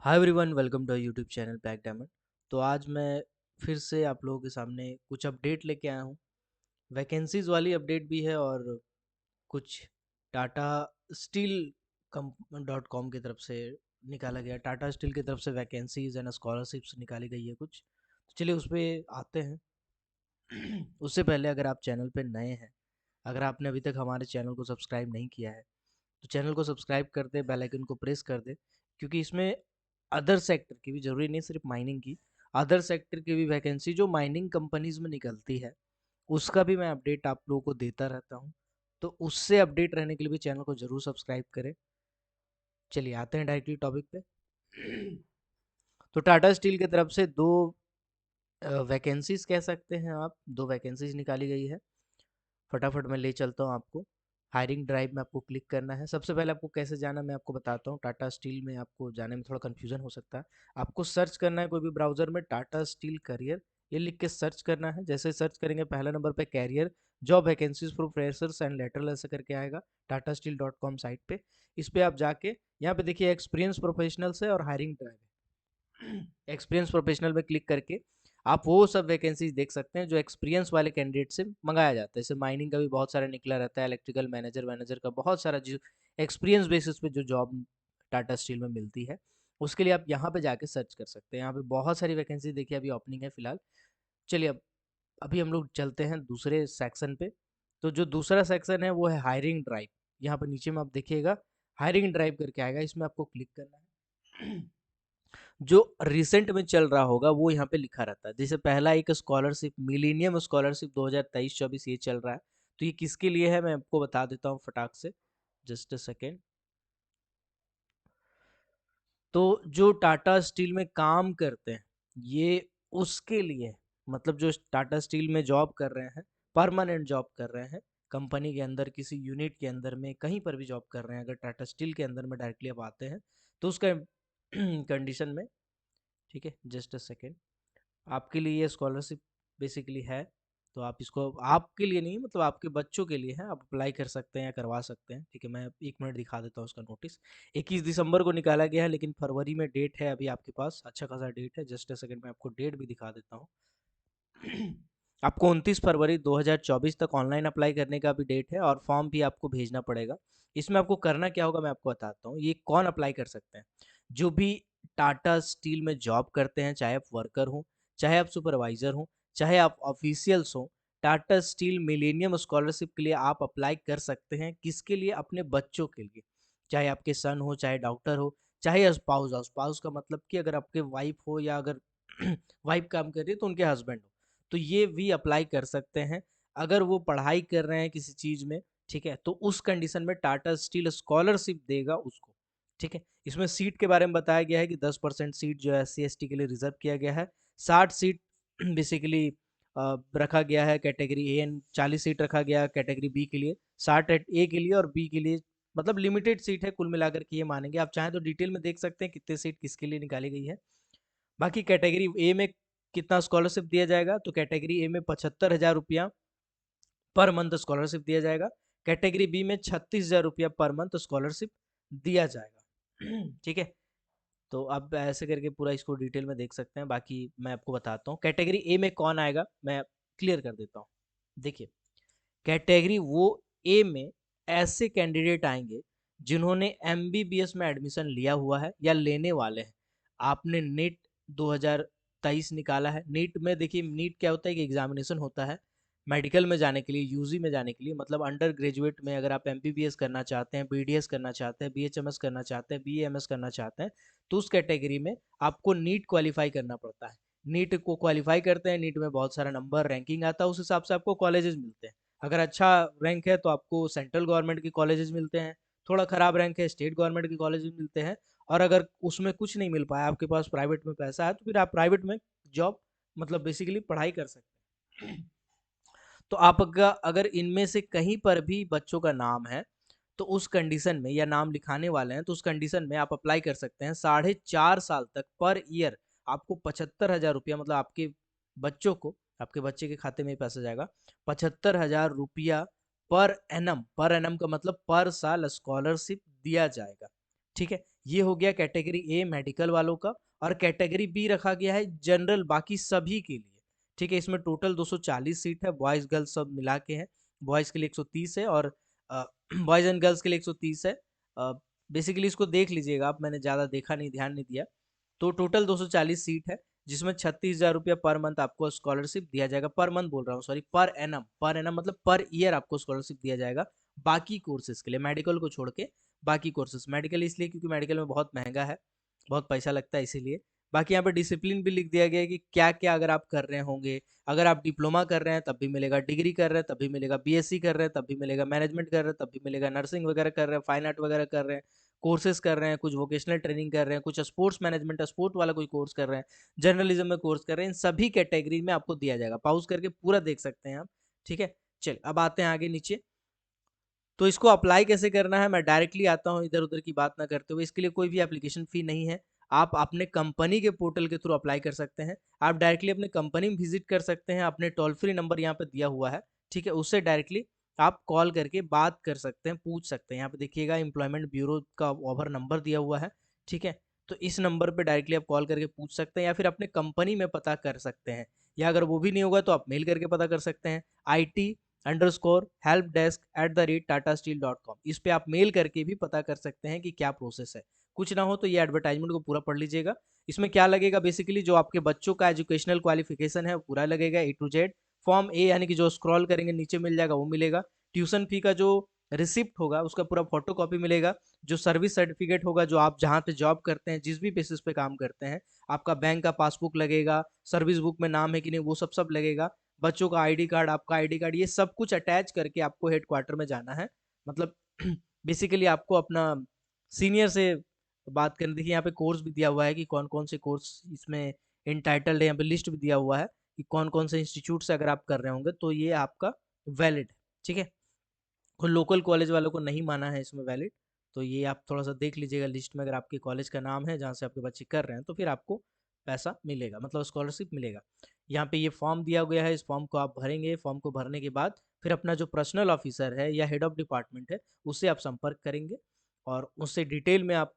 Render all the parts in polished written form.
Hi everyone, welcome to YouTube channel pack diamond. तो आज मैं फिर से आप लोगों के सामने कुछ अपडेट लेके आया हूँ। वैकेंसीज वाली अपडेट भी है और कुछ टाटा स्टील .com की तरफ से निकाला गया, टाटा स्टील की तरफ से वैकेंसीज एंड स्कॉलरशिप्स निकाली गई है कुछ। तो चलिए उस पर आते हैं। उससे पहले अगर आप चैनल पे नए हैं, अगर आपने अभी तक हमारे चैनल को सब्सक्राइब नहीं किया है तो चैनल को सब्सक्राइब कर दे, बेल आइकन को प्रेस कर दे, क्योंकि इसमें अदर सेक्टर की भी, जरूरी नहीं सिर्फ माइनिंग की, अदर सेक्टर की भी वैकेंसी जो माइनिंग कंपनीज में निकलती है उसका भी मैं अपडेट आप लोगों को देता रहता हूँ। तो उससे अपडेट रहने के लिए भी चैनल को जरूर सब्सक्राइब करें। चलिए आते हैं डायरेक्टली टॉपिक पे। तो टाटा स्टील की तरफ से दो वैकेंसीज कह सकते हैं आप, दो वैकेंसीज निकाली गई है। फटाफट मैं ले चलता हूँ आपको। हायरिंग ड्राइव में आपको क्लिक करना है। सबसे पहले आपको कैसे जाना मैं आपको बताता हूँ। टाटा स्टील में आपको जाने में थोड़ा कन्फ्यूजन हो सकता है। आपको सर्च करना है कोई भी ब्राउजर में टाटा स्टील करियर, ये लिख के सर्च करना है। जैसे सर्च करेंगे पहला नंबर पे career job vacancies for freshers and lateral ऐसे करके आएगा टाटा स्टील .com साइट पे। इस पे आप जाके यहाँ पे देखिए एक्सपीरियंस प्रोफेशनल्स है और हायरिंग ड्राइव है। एक्सपीरियंस प्रोफेशनल में क्लिक करके आप वो सब वैकेंसीज देख सकते हैं जो एक्सपीरियंस वाले कैंडिडेट से मंगाया जाता है। जैसे माइनिंग का भी बहुत सारा निकला रहता है, इलेक्ट्रिकल मैनेजर मैनेजर का बहुत सारा जो एक्सपीरियंस बेसिस पे जो जॉब टाटा स्टील में मिलती है, उसके लिए आप यहाँ पे जाके सर्च कर सकते हैं। यहाँ पे बहुत सारी वैकेंसी देखिए अभी ओपनिंग है फिलहाल। चलिए अब अभी हम लोग चलते हैं दूसरे सेक्शन पे। तो जो दूसरा सेक्शन है वो है हायरिंग ड्राइव। यहाँ पे नीचे में आप देखिएगा हायरिंग ड्राइव करके आएगा, इसमें आपको क्लिक करना है। जो रिसेंट में चल रहा होगा वो यहाँ पे लिखा रहता है। जैसे पहला एक स्कॉलरशिप, मिलीनियम स्कॉलरशिप 2023-24 ये चल रहा है। तो ये किसके लिए है मैं आपको बता देता हूँ फटाक से, जस्ट अ सेकेंड। तो जो टाटा स्टील में काम करते हैं ये उसके लिए है। मतलब जो टाटा स्टील में जॉब कर रहे हैं, परमानेंट जॉब कर रहे हैं कंपनी के अंदर, किसी यूनिट के अंदर में, कहीं पर भी जॉब कर रहे हैं, अगर टाटा स्टील के अंदर में डायरेक्टली आप आते हैं तो उसका कंडीशन में, ठीक है जस्ट अ सेकेंड, आपके लिए ये स्कॉलरशिप बेसिकली है। तो आप इसको, आपके लिए नहीं मतलब आपके बच्चों के लिए है, आप अप्लाई कर सकते हैं या करवा सकते हैं। ठीक है, मैं 1 मिनट दिखा देता हूँ उसका नोटिस। 21 दिसंबर को निकाला गया है लेकिन फरवरी में डेट है अभी आपके पास, अच्छा खासा डेट है। जस्ट अ सेकंड में आपको डेट भी दिखा देता हूँ। आपको 29 फरवरी 2024 तक ऑनलाइन अप्लाई करने का भी डेट है और फॉर्म भी आपको भेजना पड़ेगा। इसमें आपको करना क्या होगा मैं आपको बताता हूँ। ये कौन अप्लाई कर सकते हैं? जो भी टाटा स्टील में जॉब करते हैं, चाहे आप वर्कर हो, चाहे आप सुपरवाइजर हो, चाहे आप ऑफिशियल्स हो, टाटा स्टील मिलेनियम स्कॉलरशिप के लिए आप अप्लाई कर सकते हैं। किसके लिए? अपने बच्चों के लिए। चाहे आपके सन हो, चाहे डॉक्टर हो, चाहे स्पाउस हो। स्पाउस का मतलब कि अगर आपके वाइफ हो या अगर वाइफ काम कर रही है तो उनके हस्बैंड हो, तो ये भी अप्लाई कर सकते हैं। अगर वो पढ़ाई कर रहे हैं किसी चीज में, ठीक है, तो उस कंडीशन में टाटा स्टील स्कॉलरशिप देगा उसको। ठीक है, इसमें सीट के बारे में बताया गया है कि 10% सीट जो है SC ST के लिए रिजर्व किया गया है। 60 सीट बेसिकली रखा गया है कैटेगरी ए एंड 40 सीट रखा गया है कैटेगरी बी के लिए। 60 ए के लिए और बी के लिए, मतलब लिमिटेड सीट है कुल मिलाकर के ये मानेंगे। आप चाहें तो डिटेल में देख सकते हैं कितने सीट किसके लिए निकाली गई है। बाकी कैटेगरी ए में कितना स्कॉलरशिप दिया जाएगा, तो कैटेगरी ए में 75,000 रुपया पर मंथ स्कॉलरशिप दिया जाएगा। कैटेगरी बी में 36,000 रुपया पर मंथ स्कॉलरशिप दिया जाएगा। ठीक है, तो आप ऐसे करके पूरा इसको डिटेल में देख सकते हैं। बाकी मैं आपको बताता हूँ कैटेगरी ए में कौन आएगा, मैं क्लियर कर देता हूँ। देखिए, कैटेगरी वो ए में ऐसे कैंडिडेट आएंगे जिन्होंने MBBS में एडमिशन लिया हुआ है या लेने वाले हैं। आपने नीट 2023 निकाला है। नीट में देखिए, नीट क्या होता है कि एग्जामिनेशन होता है मेडिकल में जाने के लिए, यूजी में जाने के लिए, मतलब अंडर ग्रेजुएट में अगर आप MBBS करना चाहते हैं, BDS करना चाहते हैं, BHMS करना चाहते हैं, BAMS करना चाहते हैं, तो उस कैटेगरी में आपको नीट क्वालिफाई करना पड़ता है। नीट को क्वालिफाई करते हैं, नीट में बहुत सारा नंबर रैंकिंग आता है, उस हिसाब से आपको कॉलेजेस मिलते हैं। अगर अच्छा रैंक है तो आपको सेंट्रल गवर्नमेंट के कॉलेजेस मिलते हैं, थोड़ा खराब रैंक है स्टेट गवर्नमेंट के कॉलेजेस मिलते हैं। और अगर उसमें कुछ नहीं मिल पाया, आपके पास प्राइवेट में पैसा है, तो फिर आप प्राइवेट में जॉब, मतलब बेसिकली पढ़ाई कर सकते हैं। तो आप अगर इनमें से कहीं पर भी बच्चों का नाम है तो उस कंडीशन में, या नाम लिखाने वाले हैं तो उस कंडीशन में आप अप्लाई कर सकते हैं। 4.5 साल तक पर ईयर आपको 75,000 रुपया, मतलब आपके बच्चों को, आपके बच्चे के खाते में पैसा जाएगा 75,000 रुपया पर एनम। पर एनम का मतलब पर साल स्कॉलरशिप दिया जाएगा। ठीक है, ये हो गया कैटेगरी ए मेडिकल वालों का, और कैटेगरी बी रखा गया है जनरल बाकी सभी के लिए। ठीक है, इसमें टोटल 240 सीट है, बॉयज़ गर्ल्स सब मिला के हैं। बॉयज़ के लिए 130 है और बॉयज़ एंड गर्ल्स के लिए 130 है। बेसिकली इसको देख लीजिएगा आप, मैंने ज़्यादा देखा नहीं, ध्यान नहीं दिया। तो टोटल 240 सीट है, जिसमें 36,000 रुपया पर मंथ आपको स्कॉलरशिप दिया जाएगा। पर मंथ बोल रहा हूँ, सॉरी, पर एनम मतलब पर ईयर आपको स्कॉलरशिप दिया जाएगा बाकी कोर्सेज के लिए, मेडिकल को छोड़ के बाकी कोर्सेज। मेडिकल इसलिए क्योंकि मेडिकल में बहुत महंगा है, बहुत पैसा लगता है इसीलिए। बाकी यहाँ पे डिसिप्लिन भी लिख दिया गया है कि क्या क्या अगर आप कर रहे होंगे। अगर आप डिप्लोमा कर रहे हैं तब भी मिलेगा, डिग्री कर रहे हैं तब भी मिलेगा, बीएससी कर रहे हैं तब भी मिलेगा, मैनेजमेंट कर रहे हैं तब भी मिलेगा, नर्सिंग वगैरह कर रहे हैं, फाइन आर्ट वगैरह कर रहे हैं, कोर्सेज कर रहे हैं, कुछ वोकेशनल ट्रेनिंग कर रहे हैं, कुछ स्पोर्ट्स मैनेजमेंट स्पोर्ट वाला कोई कोर्स कर रहे हैं, जर्नलिज्म में कोर्स कर रहे हैं, इन सभी कैटेगरी में आपको दिया जाएगा। पॉज करके पूरा देख सकते हैं आप। ठीक है, चलिए अब आते हैं आगे नीचे। तो इसको अप्लाई कैसे करना है, मैं डायरेक्टली आता हूँ इधर उधर की बात ना करते हुए। इसके लिए कोई भी एप्लीकेशन फ़ी नहीं है, आप अपने कंपनी के पोर्टल के थ्रू अप्लाई कर सकते हैं। आप डायरेक्टली अपने कंपनी में विजिट कर सकते हैं, अपने टोल फ्री नंबर यहाँ पे दिया हुआ है, ठीक है, उससे डायरेक्टली आप कॉल करके बात कर सकते हैं, पूछ सकते हैं। यहाँ पे देखिएगा एम्प्लॉयमेंट ब्यूरो का ओवर नंबर दिया हुआ है, ठीक है। तो इस नंबर पे डायरेक्टली आप कॉल करके पूछ सकते हैं, या फिर अपने कंपनी में पता कर सकते हैं, या अगर वो भी नहीं होगा तो आप मेल करके पता कर सकते हैं। IT_helpdesk@tatasteel.com, इस पे आप मेल करके भी पता कर सकते हैं कि क्या प्रोसेस है। कुछ ना हो तो ये एडवर्टाइजमेंट को पूरा पढ़ लीजिएगा। इसमें क्या लगेगा, बेसिकली जो आपके बच्चों का एजुकेशनल क्वालिफिकेशन है वो पूरा लगेगा A to Z। फॉर्म ए यानी कि जो स्क्रॉल करेंगे नीचे मिल जाएगा वो मिलेगा। ट्यूशन फी का जो रिसिप्ट होगा उसका पूरा फोटो कॉपी मिलेगा। जो सर्विस सर्टिफिकेट होगा, जो आप जहाँ पे जॉब करते हैं, जिस भी बेसिस पे काम करते हैं, आपका बैंक का पासबुक लगेगा, सर्विस बुक में नाम है कि नहीं वो सब लगेगा। बच्चों का आईडी कार्ड, आपका आईडी कार्ड, ये सब कुछ अटैच करके आपको हेडक्वार्टर में जाना है। मतलब बेसिकली आपको अपना सीनियर से बात करनी। देखिए यहाँ पे कोर्स भी दिया हुआ है कि कौन कौन से कोर्स इसमें इंटाइटल्ड है, यहाँ पे लिस्ट भी दिया हुआ है कि कौन कौन से इंस्टीट्यूट से अगर आप कर रहे होंगे तो ये आपका वैलिड है। ठीक है, कोई लोकल कॉलेज वालों को नहीं माना है इसमें वैलिड, तो ये आप थोड़ा सा देख लीजिएगा लिस्ट में। अगर आपके कॉलेज का नाम है जहाँ से आपके बच्चे कर रहे हैं तो फिर आपको पैसा मिलेगा, मतलब स्कॉलरशिप मिलेगा। यहाँ पे ये फॉर्म दिया गया है, इस फॉर्म को आप भरेंगे। फॉर्म को भरने के बाद फिर अपना जो पर्सनल ऑफिसर है या हेड ऑफ डिपार्टमेंट है उससे आप संपर्क करेंगे, और उससे डिटेल में आप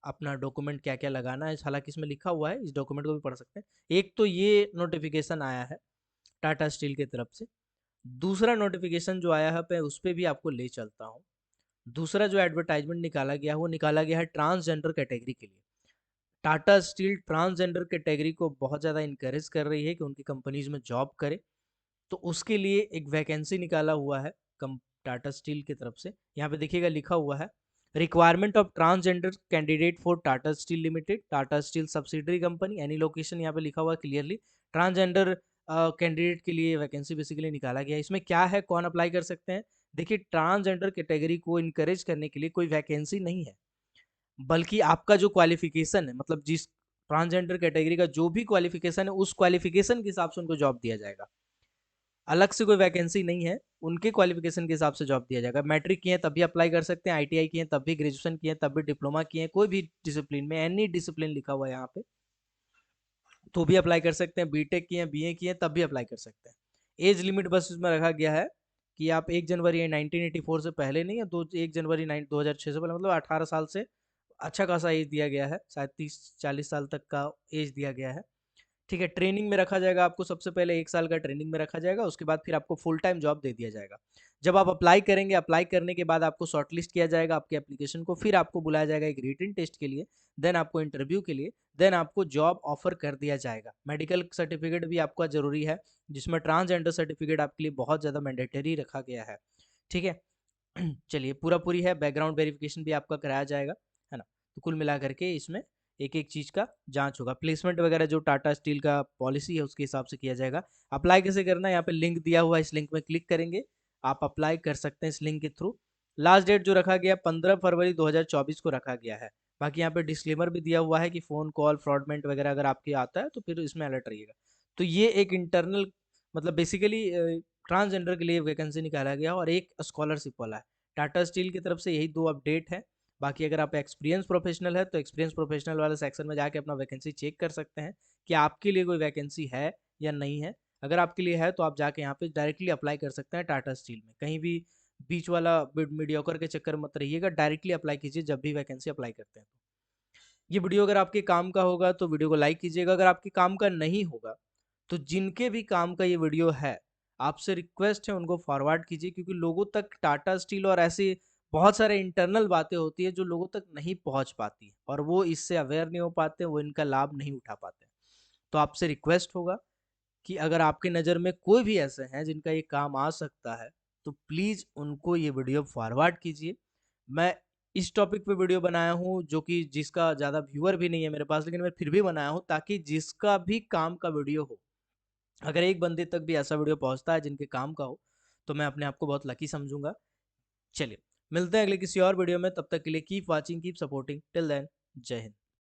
अपना डॉक्यूमेंट क्या क्या लगाना है, हालांकि इसमें लिखा हुआ है, इस डॉक्यूमेंट को भी पढ़ सकते हैं। एक तो ये नोटिफिकेशन आया है टाटा स्टील की तरफ से। दूसरा नोटिफिकेशन जो आया है पे उस पर भी आपको ले चलता हूँ। दूसरा जो एडवर्टाइजमेंट निकाला गया है वो निकाला गया है ट्रांसजेंडर कैटेगरी के लिए। टाटा स्टील ट्रांसजेंडर कैटेगरी को बहुत ज़्यादा इनकरेज कर रही है कि उनकी कंपनीज में जॉब करे, तो उसके लिए एक वैकेंसी निकाला हुआ है कम टाटा स्टील की तरफ से। यहाँ पे देखिएगा लिखा हुआ है requirement of transgender candidate for Tata steel limited, Tata steel subsidiary company, any location. यहाँ पे लिखा हुआ है क्लियरली ट्रांसजेंडर कैंडिडेट के लिए वैकेंसी बेसिकली निकाला गया है। इसमें क्या है, कौन अप्लाई कर सकते हैं। देखिए ट्रांसजेंडर कैटेगरी को इनकरेज करने के लिए कोई वैकेंसी नहीं है, बल्कि आपका जो क्वालिफिकेशन है, मतलब जिस ट्रांसजेंडर कैटेगरी का जो भी क्वालिफिकेशन है उस क्वालिफिकेशन के हिसाब से उनको जॉब दिया जाएगा। अलग से कोई वैकेंसी नहीं है, उनके क्वालिफिकेशन के हिसाब से जॉब दिया जाएगा। मैट्रिक किए हैं तब भी अप्लाई कर सकते हैं, आईटीआई किए हैं तब भी, ग्रेजुएशन किए हैं तब भी, डिप्लोमा किए हैं कोई भी डिसिप्लिन में, एनी डिसिप्लिन लिखा हुआ है यहाँ पे, तो भी अप्लाई कर सकते हैं। बीटेक किए हैं, बीए किए हैं तब भी अप्लाई कर सकते हैं। एज लिमिट बस इसमें रखा गया है कि आप 1 जनवरी 1984 से पहले नहीं है, 1 जनवरी 2006 से पहले, मतलब 18 साल से अच्छा खासा एज दिया गया है, शायद 30-40 साल तक का एज दिया गया है। ठीक है, ट्रेनिंग में रखा जाएगा आपको, सबसे पहले 1 साल का ट्रेनिंग में रखा जाएगा, उसके बाद फिर आपको फुल टाइम जॉब दे दिया जाएगा। जब आप अप्लाई करेंगे, अप्लाई करने के बाद आपको शॉर्टलिस्ट किया जाएगा आपके एप्लीकेशन को, फिर आपको बुलाया जाएगा एक रिटन टेस्ट के लिए, देन आपको इंटरव्यू के लिए, देन आपको जॉब ऑफर कर दिया जाएगा। मेडिकल सर्टिफिकेट भी आपका जरूरी है, जिसमें ट्रांसजेंडर सर्टिफिकेट आपके लिए बहुत ज़्यादा मैंडेटरी रखा गया है। ठीक है, चलिए पूरा पूरी है, बैकग्राउंड वेरिफिकेशन भी आपका कराया जाएगा, है ना। तो कुल मिला करके इसमें एक एक चीज़ का जांच होगा। प्लेसमेंट वगैरह जो टाटा स्टील का पॉलिसी है उसके हिसाब से किया जाएगा। अप्लाई कैसे करना है, यहाँ पे लिंक दिया हुआ है, इस लिंक में क्लिक करेंगे, आप अप्लाई कर सकते हैं इस लिंक के थ्रू। लास्ट डेट जो रखा गया 15 फरवरी 2024 को रखा गया है। बाकी यहाँ पे डिस्क्लेमर भी दिया हुआ है कि फ़ोन कॉल फ्रॉडमेंट वगैरह अगर आपके आता है तो फिर इसमें अलर्ट रहिएगा। तो ये एक इंटरनल, मतलब बेसिकली ट्रांसजेंडर के लिए वैकेंसी निकाला गया और एक स्कॉलरशिप वाला है। टाटा स्टील की तरफ से यही 2 अपडेट है। बाकी अगर आप एक्सपीरियंस प्रोफेशनल है तो एक्सपीरियंस प्रोफेशनल वाले सेक्शन में जाके अपना वैकेंसी चेक कर सकते हैं कि आपके लिए कोई वैकेंसी है या नहीं है। अगर आपके लिए है तो आप जाके यहाँ पे डायरेक्टली अप्लाई कर सकते हैं टाटा स्टील में। कहीं भी बीच वाला मीडियोकर के चक्कर मत रहिएगा, डायरेक्टली अप्लाई कीजिए जब भी वैकेंसी अप्लाई करते हैं। ये वीडियो अगर आपके काम का होगा तो वीडियो को लाइक कीजिएगा, अगर आपके काम का नहीं होगा तो जिनके भी काम का ये वीडियो है, आपसे रिक्वेस्ट है उनको फॉरवर्ड कीजिए, क्योंकि लोगों तक टाटा स्टील और ऐसी बहुत सारे इंटरनल बातें होती है जो लोगों तक नहीं पहुंच पाती और वो इससे अवेयर नहीं हो पाते, वो इनका लाभ नहीं उठा पाते। तो आपसे रिक्वेस्ट होगा कि अगर आपके नज़र में कोई भी ऐसे हैं जिनका ये काम आ सकता है, तो प्लीज़ उनको ये वीडियो फॉरवर्ड कीजिए। मैं इस टॉपिक पे वीडियो बनाया हूँ जो कि जिसका ज़्यादा व्यूअर भी नहीं है मेरे पास, लेकिन मैं फिर भी बनाया हूँ ताकि जिसका भी काम का वीडियो हो, अगर एक बंदे तक भी ऐसा वीडियो पहुँचता है जिनके काम का हो, तो मैं अपने आप को बहुत लकी समझूंगा। चलिए, मिलते हैं अगले किसी और वीडियो में, तब तक के लिए keep watching, keep supporting, till then जय हिंद।